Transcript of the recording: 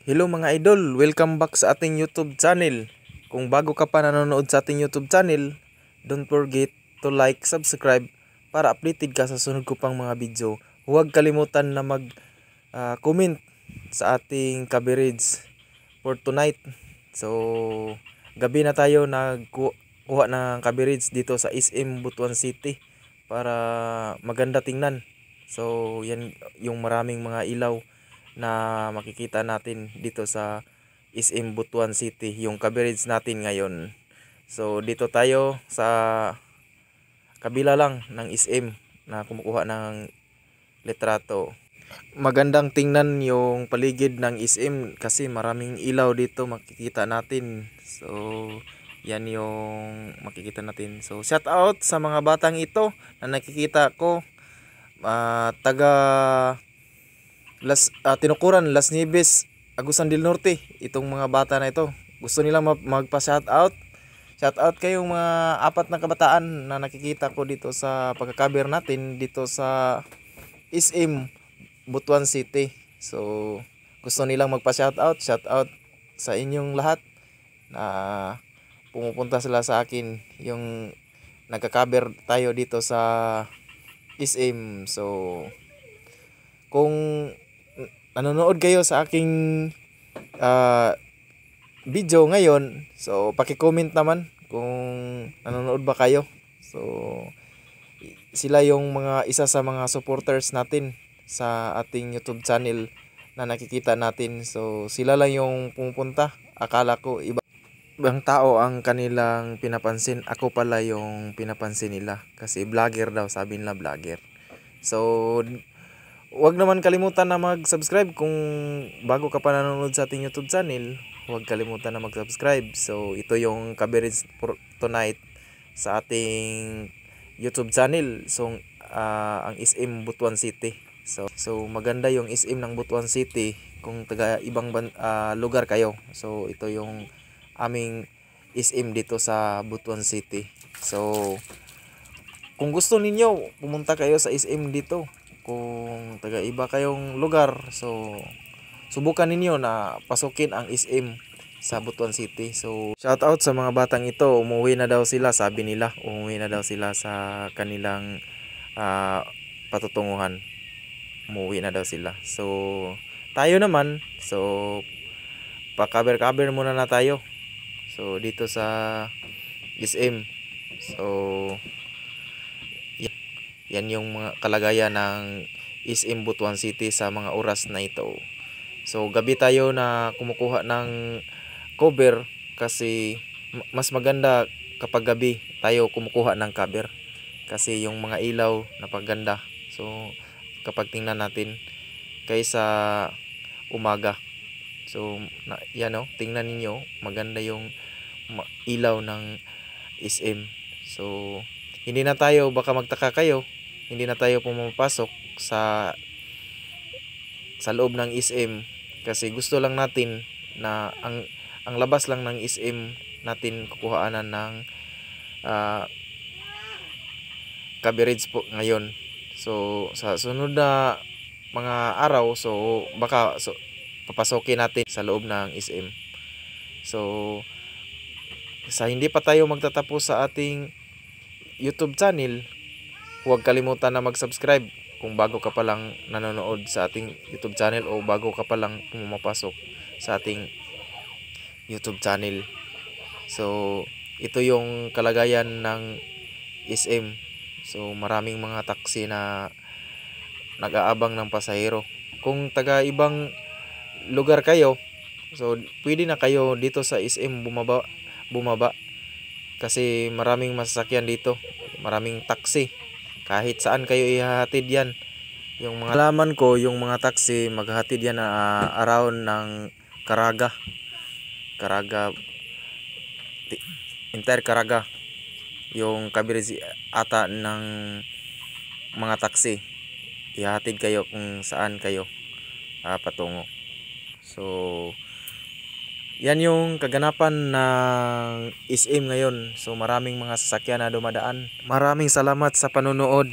Hello mga idol, welcome back sa ating YouTube channel. Kung bago ka pa nanonood sa ating YouTube channel, don't forget to like, subscribe para updated ka sa sunod ko pang mga video. Huwag kalimutan na mag comment sa ating coverage for tonight. So, gabi na tayo nagkuha ng coverage dito sa SM Butuan City para maganda tingnan. So, yan yung maraming mga ilaw na makikita natin dito sa SM Butuan City, yung coverage natin ngayon. So dito tayo sa kabila lang ng SM na kumukuha ng litrato. Magandang tingnan yung paligid ng SM kasi maraming ilaw dito makikita natin. So yan yung makikita natin. So shout out sa mga batang ito na nakikita ko, taga Tinukuran, Las Nieves, Agusan del Norte. Itong mga bata na ito, gusto nilang magpa-shoutout. Shoutout kayong mga apat na kabataan na nakikita ko dito sa pagka-cover natin dito sa SM Butuan City. So, gusto nilang magpa-shoutout. Shoutout sa inyong lahat na pumupunta sila sa akin. Yung nagka-cover tayo dito sa SM. So, kung nanonood kayo sa aking video ngayon, so paki-comment naman kung nanonood ba kayo. So sila yung isa sa mga supporters natin sa ating YouTube channel na nakikita natin. So sila lang yung pumupunta. Akala ko ibang tao ang kanilang pinapansin. Ako pala yung pinapansin nila kasi vlogger daw, sabi nila vlogger. So huwag naman kalimutan na mag-subscribe kung bago ka pa nanonood sa ating YouTube channel. Huwag kalimutan na mag-subscribe. So ito yung coverage for tonight sa ating YouTube channel. So ang SM Butuan City. So maganda yung SM ng Butuan City kung taga ibang lugar kayo. So ito yung aming SM dito sa Butuan City. So kung gusto ninyo pumunta kayo sa SM dito, kung taga iba kayong lugar, so subukan ninyo na pasukin ang SM sa Butuan City. So shout out sa mga batang ito, umuwi na daw sila, sabi nila umuwi na daw sila sa kanilang patutunguhan. Umuwi na daw sila. So tayo naman, so pa-cover muna na tayo. So dito sa SM. So yan yung mga kalagayan ng SM Butuan City sa mga oras na ito. So gabi tayo na kumukuha ng cover kasi mas maganda kapag gabi tayo kumukuha ng cover kasi yung mga ilaw napaganda. So kapag tingnan natin kaysa umaga. So yan o, tingnan ninyo, maganda yung ilaw ng SM. So hindi na tayo, baka magtaka kayo, hindi na tayo pumapasok sa loob ng SM kasi gusto lang natin na ang labas lang ng SM natin kukuhaanan ng coverage po ngayon. So sa sunod na mga araw, so baka papasokin natin sa loob ng SM. So sa hindi pa tayo magtatapos sa ating YouTube channel, huwag kalimutan na mag-subscribe kung bago ka pa lang nanonood sa ating YouTube channel o bago ka pa lang pumapasok sa ating YouTube channel. So ito yung kalagayan ng SM. So maraming mga taxi na nag-aabang ng pasahero. Kung taga ibang lugar kayo, so pwede na kayo dito sa SM bumaba kasi maraming masasakyan dito, maraming taxi. Kahit saan kayo ihahatid yan. Yung mga laman ko, yung mga taxi maghahatid yan around ng Caraga, entire Caraga yung coverage ata ng mga taxi. Ihahatid kayo kung saan kayo patungo. So yan yung kaganapan ng SM ngayon. So maraming mga sasakyan na dumadaan. Maraming salamat sa panonood.